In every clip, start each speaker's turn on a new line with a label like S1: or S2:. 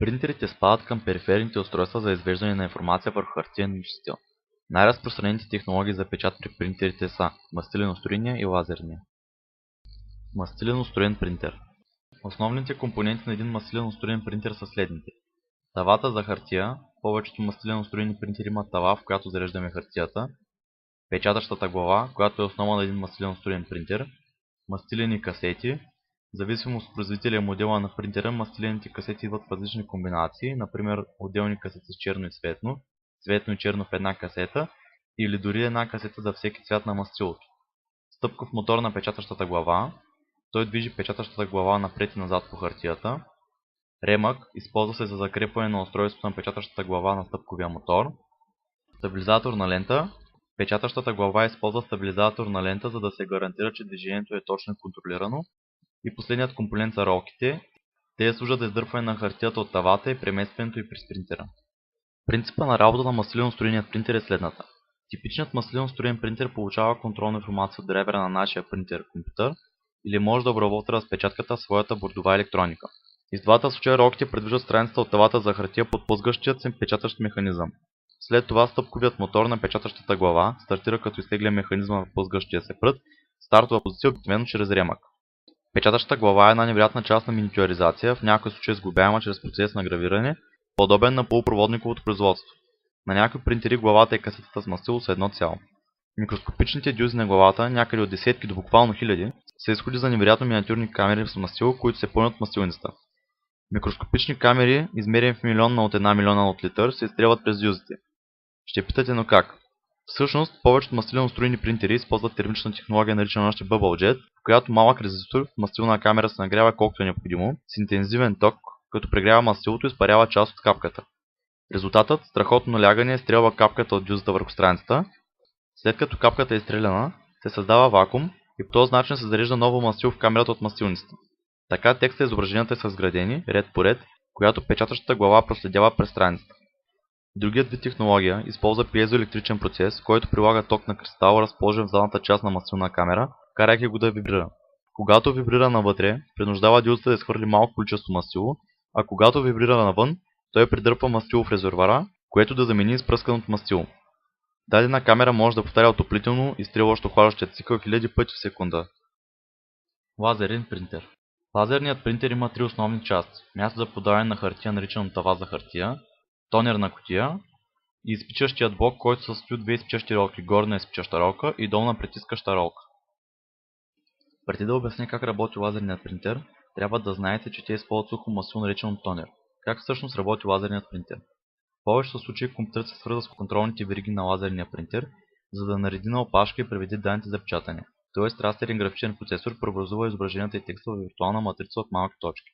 S1: Принтерите спадат към периферните устройства за извеждане на информация върху хартиен носител. Най-разпространените технологии за печат при принтерите са мастилено-струйния и лазерния. Мастилено-струен принтер. Основните компоненти на един мастилено-струен принтер са следните. Тавата за хартия. Повечето мастилено-струйни принтери имат тава, в която зареждаме хартията. Печатащата глава, която е основа на един мастилено-струен принтер. Мастилени касети. В зависимост от производителя и модела на принтера, мастилените касети идват в различни комбинации, например отделни касети с черно и цветно, цветно и черно в една касета, или дори една касета за всеки цвят на мастилото. Стъпков мотор на печатащата глава. Той движи печатащата глава напред и назад по хартията. Ремък използва се за закрепване на устройството на печатащата глава на стъпковия мотор. Стабилизатор на лента. Печатащата глава използва стабилизатор на лента, за да се гарантира, че движението е точно и контролирано. И последният компонент са ролките. Те служат за издърпване на хартията от тавата и преместването й през принтера. Принципа на работа на мастилено-струйният принтер е следната. Типичният мастилено-струен принтер получава контролна информация от драйвера на нашия принтер-компютър или може да обработва разпечатката в своята бордова електроника. И в двата случая ролките придвижват страницата от тавата за хартия под плъзгащият се печатащ механизъм. След това стъпковият мотор на печатащата глава стартира като изтегля механизма в плъзгащия се прът, стартова позиция обикновено чрез ремък. Печатащата глава е една невероятна част на миниатюризация, в някои случаи сглобяема чрез процес на гравиране, подобен на полупроводниковото производство. На някои принтери главата и касетата с мастило са едно цяло. Микроскопичните дюзи на главата, някъде от десетки до буквално хиляди, са изходи за невероятно миниатюрни камери с мастило, които се пълнят от мастилницата. Микроскопични камери, измерени в милионна от една милиона от литър, се изстрелват през дюзите. Ще питате, но как? Всъщност, повечето мастилено-струйни принтери използват термична технология, наричана още Bubble Jet, в която малък резистор в мастилна камера се нагрява колкото е необходимо, с интензивен ток, като прегрява мастилото и изпарява част от капката. Резултатът, страхотно налягане, стрелва капката от дюзата върху страницата. След като капката е изстреляна, се създава вакуум и по този начин се зарежда ново мастило в камерата от мастилницата. Така текста и изображенията са сградени, ред по ред, която печатащата глава проследява през страницата. Другият вид технология използва пиезоелектричен процес, който прилага ток на кристал, разположен в задната част на мастилна камера, карайки го да вибрира. Когато вибрира навътре, принуждава дюзата да изхвърли малко количество мастило, а когато вибрира навън, той придърпва мастило в резервоара, което да замени изпръсканото мастило. Дадена камера може да повтаря отоплително и изстрелващо охлаждащия цикъл хиляди пъти в секунда. Лазерен принтер. Лазерният принтер има три основни части. Място за подаване на хартия, наричано тава за хартия, тонерна кутия и изпичащият блок, който се състои от две изпичащи ролки, горна изпичаща ролка и долна притискаща ролка. Преди да обясня как работи лазерният принтер, трябва да знаете, че те използват сухо мастило, наричано тонер. Как всъщност работи лазерният принтер? В повечето случаи компютърът се свързва с контролните вериги на лазерния принтер, за да нареди на опашка и преведе данните за печатане. Тоест, растерен графичен процесор преобразува изображенията и текста в виртуална матрица от малки точки.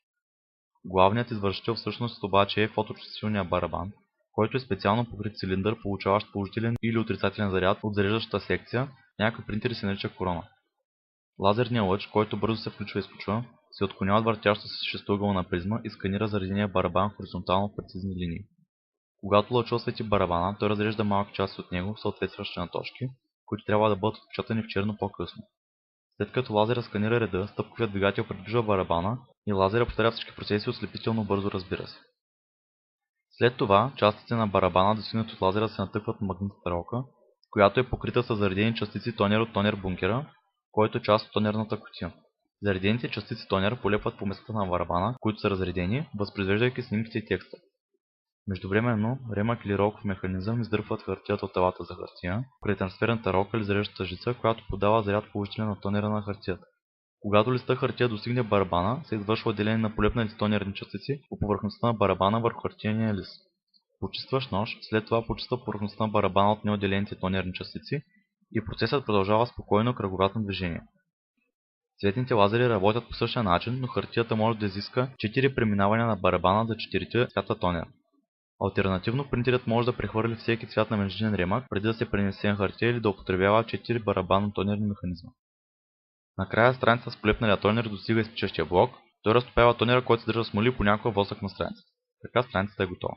S1: Главният извършител всъщност обаче е фоточувствителният барабан, който е специално покрит цилиндър, получаващ положителен или отрицателен заряд от зареждащата секция, някои принтери се нарича корона. Лазерният лъч, който бързо се включва и изключва, се отклонява от въртящата се шестоъгълна призма и сканира заредения барабан хоризонтално в прецизни линии. Когато лъчът освети барабана, той разрежда малки части от него, съответстващи на точки, които трябва да бъдат отпечатани в черно по-късно. След като лазера сканира реда, стъпковият двигател придвижва барабана и лазера повторя всички процеси ослепително бързо, разбира се. След това, частиците на барабана, достигнати от лазера, се натъкват на магнитната ролка, която е покрита с заредени частици тонер от тонер бункера, който е част от тонерната кутия. Заредените частици тонер полепват по местата на барабана, които са разредени, възпроизвеждайки снимките и текста. Междувременно, ремък или ролков механизъм издърпват хартията от тавата за хартия, при трансферната ролка или зареждащата жица, която подава заряд положителен на тонера на хартията. Когато листа хартия достигне барабана, се извършва отделение на полепналите тонерни частици по повърхността на барабана върху хартияния лист. Почистващ нож след това почиства повърхността на барабана от неотделените тонерни частици и процесът продължава спокойно кръговратно движение. Цветните лазери работят по същия начин, но хартията може да изиска 4 преминавания на барабана за 4 цвята тонер. Алтернативно, принтерът може да прехвърли всеки цвят на междинен ремък, преди да се пренесе на хартия или да употребява 4 барабанно-тонерни механизма. Накрая страница с полепналия тонер достига изпичащия блок, той разтопява тонера, който съдържа смоли и понякога восък на страницата. Така страницата е готова.